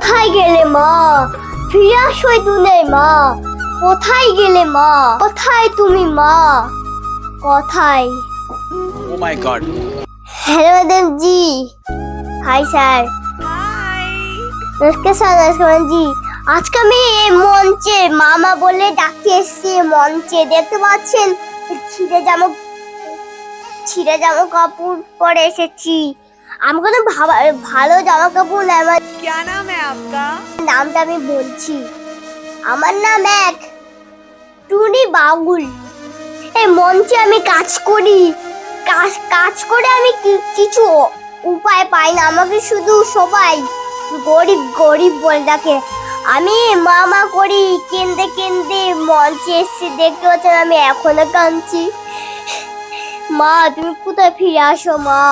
কোথায় গেলে মা? ফিরে আসো এই দুনিয়ায় মা। কোথায় গেলে মা? কোথায় তুমি মা? কোথায়? Oh my God. Hello madam G. Hi sir. নমস্কার স্যার। নমস্কার ম্যাডাম জি। আজকে আমি এই মঞ্চে মামা বলে ডাকতে এসেছি। মঞ্চে দেখতে পাচ্ছেন ছিঁড়ে জামা কাপড় পরে এসেছি। আমি কোনো ভালো জামা কাপড় নাই। আমার क्या नाम है आपका? নামটা আমি বলছি। আমার নাম এক টুনি বাউল। এই মঞ্চে আমি কাজ করি। কাজ করে আমি কিছু উপায় পাই না। আমাকে শুধু সবাই গরিব গরিব বলে ডাকে। আমি মামা করি কেন্দে কেন্দে মঞ্চে এসেছি। দেখতে পাচ্ছেন আমি এখনো কাঁদছি। মা তুমি কোথায় ফিরে আসো মা?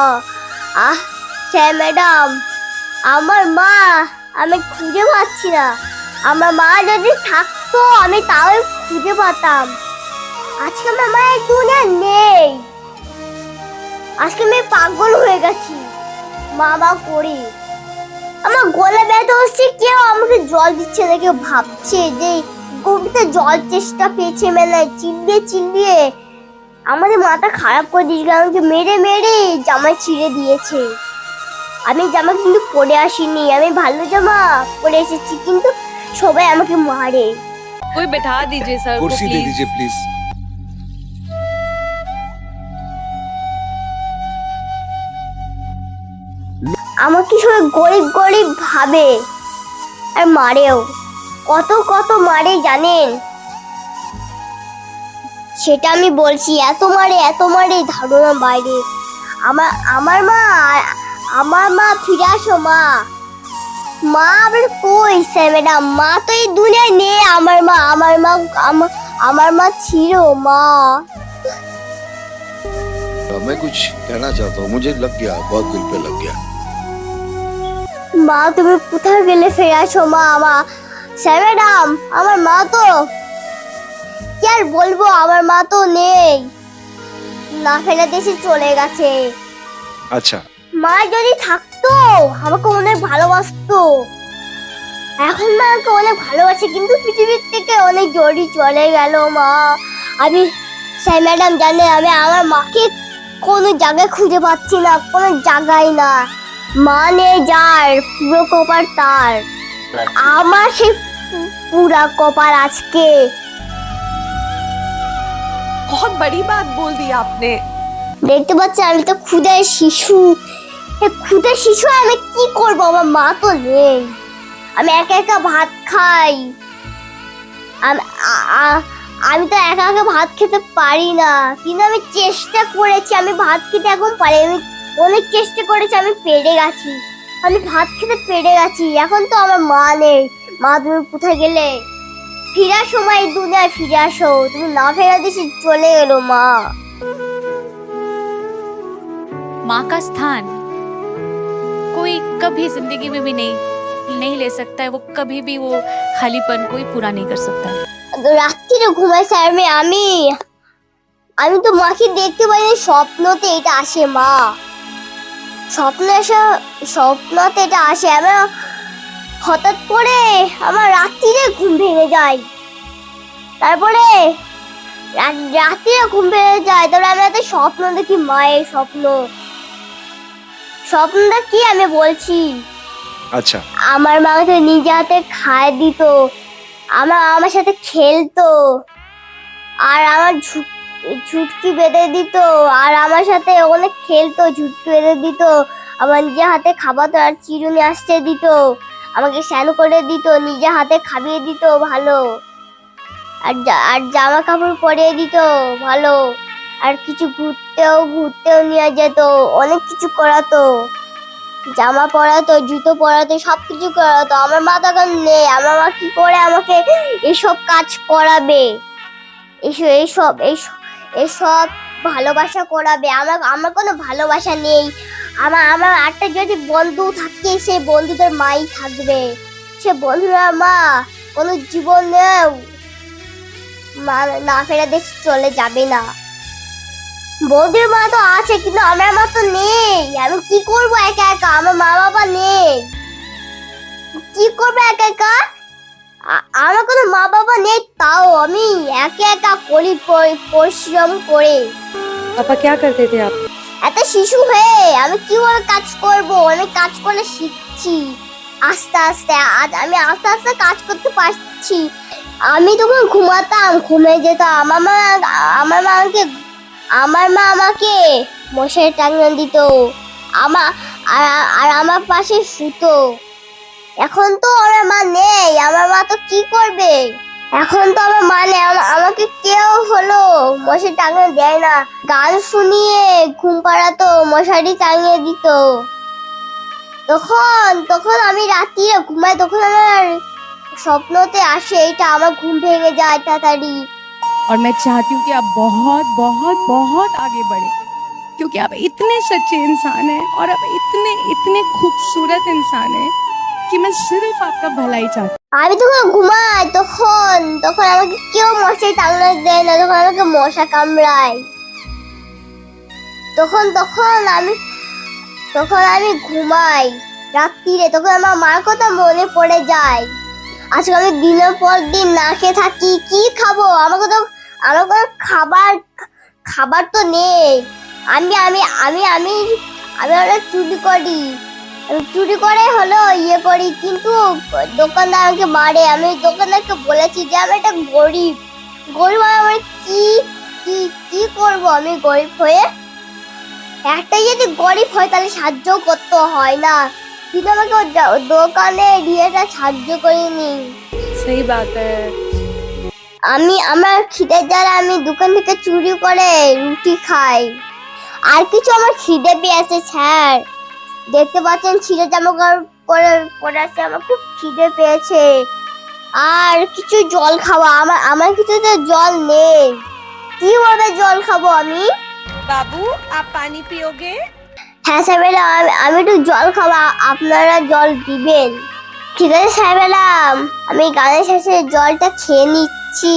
স্যার ম্যাডাম, আমার মা আমি খুঁজে পাচ্ছি না। আমার মা যদি থাকতো আমি তাও খুঁজে পেতাম। আজকে আমার মা এই দুনিয়া নেই। আজকে আমি পাগল হয়ে গেছি মামা করি। আমার গলা ব্যথা হচ্ছে, কেউ আমাকে জল দিচ্ছে না। কেউ ভাবছে যে গভীরতে জল চেষ্টা পেয়েছে মেলা চিল্লিয়ে চিল্লিয়ে আমাদের মাথা খারাপ করে দিয়েছে। আমাকে মেরে মেরে জামা ছিঁড়ে দিয়েছে। আমি জামা কিন্তু পরে আসিনি, আমি ভালো জামা পরে এসেছি, কিন্তু সবাই আমাকে মারে। कोई बैठा दीजिए सर को कुर्सी दे प्लीज। दीजिए प्लीज। আমাকে সবাই গরিব গরিব ভাবে আর মারেও। কত কত মারে জানেন? সেটা আমি বলছি। এত মারে ধারণা বাইরে। আমার মা ফিরে আসো মা। মা আবার কই স্যার ম্যাডাম? মা তো এই দুনিয়ায় নেই। আমার মা ছিল মা। मैं कुछ कहना चाहता हूँ, मुझे लग गया, बहुत दिल पे लग गया। মা তুমি কোথায় গেলে? ফিরে আসো মা। স্যার ম্যাডাম, আমার মা তো কি আর বলবো, আমার মা তো নেই, না ফেলে দেশে চলে গেছে। अच्छा। মা যদি থাকতো আমাকে অনেক ভালোবাসতো। এখন মা আমাকে অনেক ভালোবাসে, কিন্তু পৃথিবীর থেকে অনেক জড়ি চলে গেল মা। আমি স্যার ম্যাডাম জানেন, আমি আমার মাকে কোনো জায়গায় খুঁজে পাচ্ছি না, কোনো জায়গায় না। মা নেই যার পুরো কপার তার। আমার সেই পুরা কপার আজকে। बहुत बड़ी बात बोल दी आपने। দেখতে পাচ্ছি আমি তো ক্ষুধার শিশু। ক্ষুধার শিশু আমি কি করবো? আমার মা তো নেই। আমি একা একা ভাত খাই। আমি তো একা একা ভাত খেতে পারি না, কিন্তু আমি চেষ্টা করেছি। আমি ভাত খেতে এখন পারি। আমি অনেক চেষ্টা করেছি, আমি পেরে গেছি। আমি ভাত খেতে পেরে গেছি। এখন তো আমার মা নেই। মা তুমি কোথায় গেলে? ফিরার সময় এই দুনিয়ায় ফিরে আসো। তুমি না ফেরা দেশে চলে গেলো মা। माँ का स्थान कोई कभी जिंदगी में भी नहीं ले सकता है। वो कभी भी वो खालीपन कोई पूरा नहीं कर सकता है। রাত্রিরে ঘুমাই স্যার। আমি তো মাকে দেখতে পাই না। স্বপ্নতে এটা আসে মা। স্বপ্নতে এটা আসে। আমার হঠাৎ করে আমার রাত্রিরে ঘুম ভেঙে যায়। তারপরে রাত্রিরে ঘুম ভেঙে যায়। তারপরে আমি একটা স্বপ্ন দেখি, মায়ের স্বপ্নটা কি আমি বলছি। अच्छा। আমার মাকে নিজে হাতে খায় দিত, আমার সাথে খেলতো, আর আমার ঝুটকি বেঁধে দিত, আর আমার সাথে অনেক খেলতো, ঝুটকি বেঁধে দিত। আমার নিজে হাতে খাওয়াতো, আর চিরুনি আসতে দিত, আমাকে স্নান করে দিত, নিজে হাতে খাইয়ে দিত ভালো, আর জামা কাপড় পরিয়ে দিত ভালো, আর কিছু ঘুরতেও নিয়ে যেত, অনেক কিছু করাতো, জামা পরাতো, জুতো পরাতো, সবকিছু করাতো। আমার মা তখন নেই। আমার মা কি করে আমাকে এসব কাজ করাবে? এসব ভালোবাসা করাবে? আমার কোনো ভালোবাসা নেই। আমার একটা যদি বন্ধু থাকে, সেই বন্ধুদের মাই থাকবে। সে বন্ধুরা মা কোনো জীবনেও না ফেরা দেশে চলে যাবে না। বৌদির মা তো আছে, কিন্তু আমার মা তো নেই। আমি কি করবো একা একা? আমার মা বাবা নেই। কি করবে একা একা? আমার কোনো মা বাবা নেই, তাও আমি একা একা করি পরিশ্রম করে। पापा क्या करते थे आप? একটা শিশু হয়ে আমি কিভাবে কাজ করব? আমি কাজ করে শিখছি আস্তে আস্তে। আজ আমি আস্তে আস্তে কাজ করতে পারছি। আমি তখন ঘুমাতাম, ঘুমিয়ে যেতাম। আমার মা আমাকে মশারি টাঙিয়ে দিত, আর আমার পাশে শুতো। এখন তো আমার মা নেই, আমার মা তো কি করবে? এখন তো আমার মা নেই, আমাকে কেউ হলো মশারি টাঙিয়ে দেয় না। গান শুনিয়ে ঘুম পাড়াতো, মশারি টাঙিয়ে দিত। তখন আমি রাত্রিরে ঘুমাই, তখন আমার স্বপ্নতে আসে, এটা আমার ঘুম ভেঙে যায় তাড়াতাড়ি। और मैं चाहती हूँ कि आप बहुत बहुत बहुत आगे बढ़े, क्योंकि आप इतने सच्चे इंसान हैं और आप इतने इतने खूबसूरत इंसान हैं कि मैं सिर्फ आपका भलाई चाहती हूँ। আমি তখন ঘুমাই, তখন আমাকে কেউ মশারি টাঙানো দেয় না, তখন আমাকে মশা কামড়ায়। তখন আমি ঘুমাই রাত্রিরে, তখন আমার মার কথা মনে পড়ে যায়। আজকে আমি দিনের পর দিন না খেয়ে থাকি, কি খাবো? আমার কোনো খাবার তো নেই। আমি আমি আমি আমি আমি ওরা চুরি করি, চুরি করে হলো ইয়ে করি, কিন্তু দোকানদার আমাকে মারে। আমি দোকানদারকে বলেছি যে আমি একটা গরিব আমার কি কি কি করব? আমি গরিব হয়ে, একটা যদি গরিব হয় তাহলে সাহায্য করতে হয় না, কিন্তু আমাকে দোকানে দিয়েটা সাহায্য করিনি। सही बात है। আমার খিদের জ্বালা আমি দোকান থেকে চুরি করে রুটি খাই। আর কিছু আমার খিদে পেয়েছে স্যার, দেখতে পাচ্ছেন ছিঁড়ে জামা কাপড় পরে আছে, আমার খুব খিদে পেয়েছে। আর কিছু জল খাওয়া, আমার কিছুতে জল নেই, কিভাবে জল খাবো আমি? बाबू आप पानी पियोगे? হ্যাঁ সাহেবেরা, আমি একটু জল খাওয়া, আপনারা জল দিবেন? ঠিক আছে সাহেবেরা, আমি গানের শেষে জলটা খেয়ে নিচ্ছি।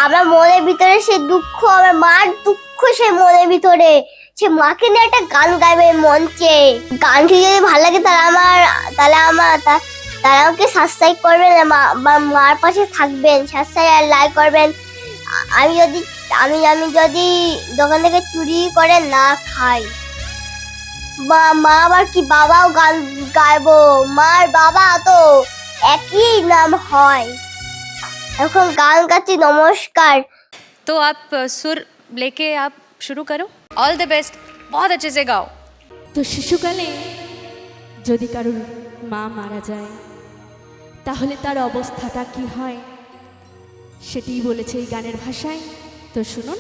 আমার মনের ভিতরে সে দুঃখ, আমার মার দুঃখ সে মনের ভিতরে। সে মাকে নিয়ে একটা গান গাইবে মঞ্চে। গানটি যদি ভালো লাগে তাহলে আমাকে সাবস্ক্রাইব করবেন, মার পাশে থাকবেন, সাবস্ক্রাইব আর লাইক করবেন। আমি যদি দোকান থেকে চুরি করে না খাই, মা আবার কি বাবাও গান গাইবো, মার বাবা তো একই নাম হয়। এখন গান গাচ্ছি। নমস্কার। तो आप सुर लेके आप शुरू करो। ऑल द बेस्ट, बहुत अच्छे से गाओ। তো শিশুকালে যদি কারোর মা মারা যায় তাহলে তার অবস্থাটা কি হয় সেটিই বলেছে এই গানের ভাষায়। তো শুনুন।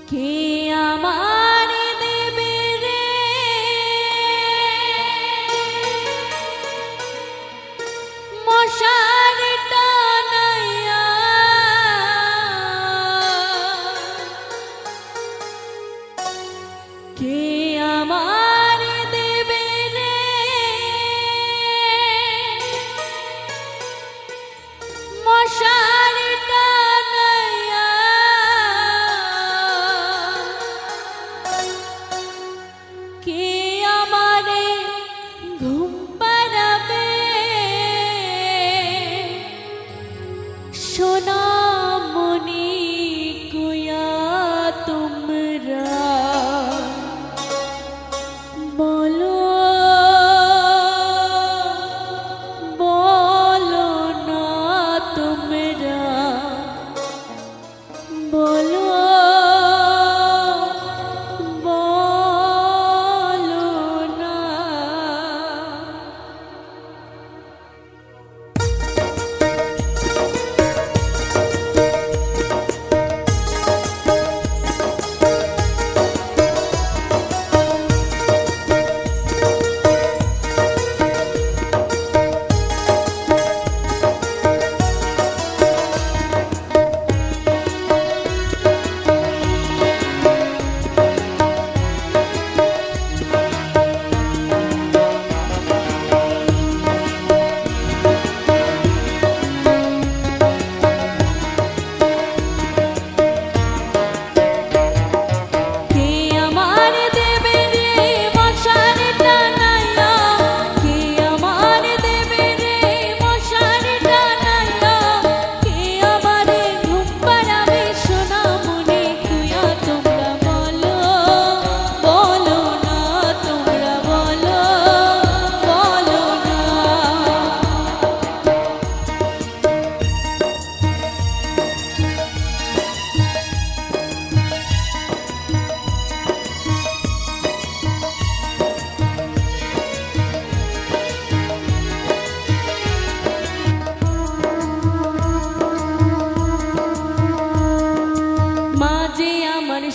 কে আমার দেবে রে মশার টানাইয়া, কে আমার দেবে রে মশার টানাইয়া,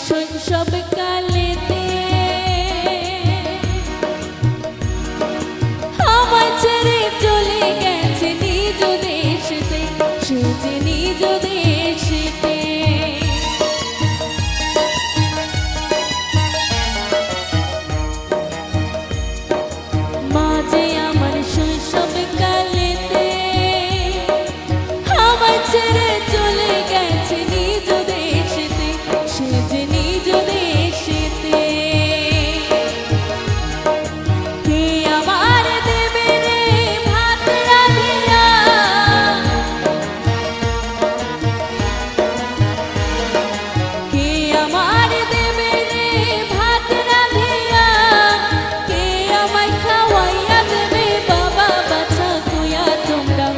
শৈশব কালেতে আমায় ছেড়ে চলে গেছে নিজ দেশেতে, সে যে নিজ দেশেতে। মাঝে আমার শৈশব কালেতে আমায় ছেড়ে চলে গেছে নিজ দেশেতে, সে যে নিজ দেশেতে। কে আমার দেবে রে ভাত রাঁধিয়া, কে আমার দেবে রে ভাত রাঁধিয়া, কে আমায় খাওয়াইয়া দেবে বাবা বাছা কইয়া তোমরা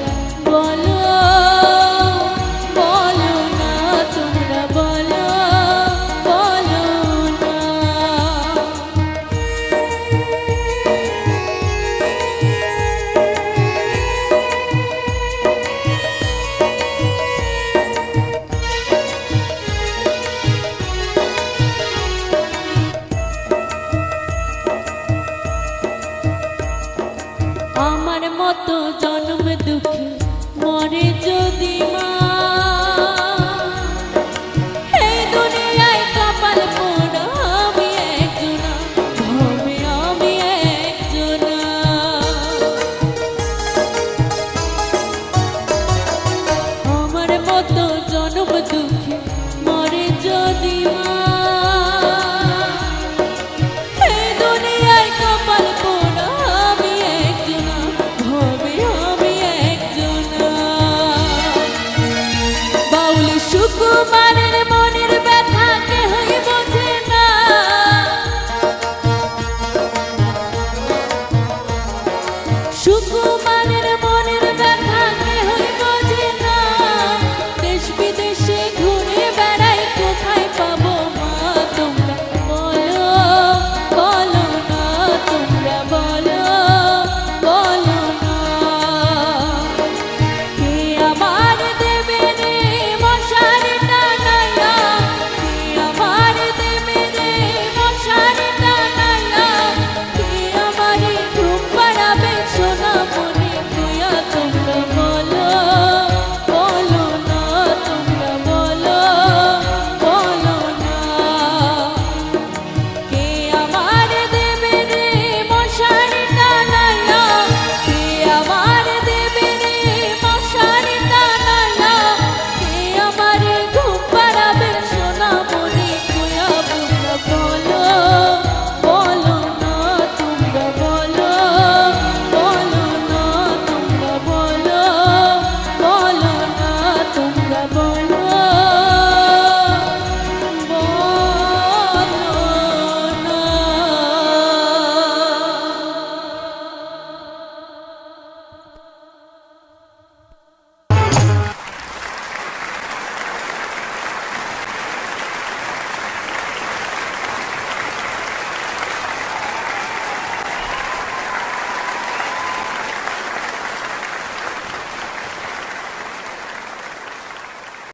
বলো, বলো না তোমরা বলো, বলো না। আমার মতো জন্ম দুঃখে মরে যদি মা, এই দুনিয়ায় কপাল পোড়া আমি একজনা, হবে আমি একজনা। আমার মতো জন্ম দুঃখে মরে যদি মা, এই দুনিয়ায় কপাল পোড়া আমি একজনা, হবে আমি একজনা। বাউল সুকুমার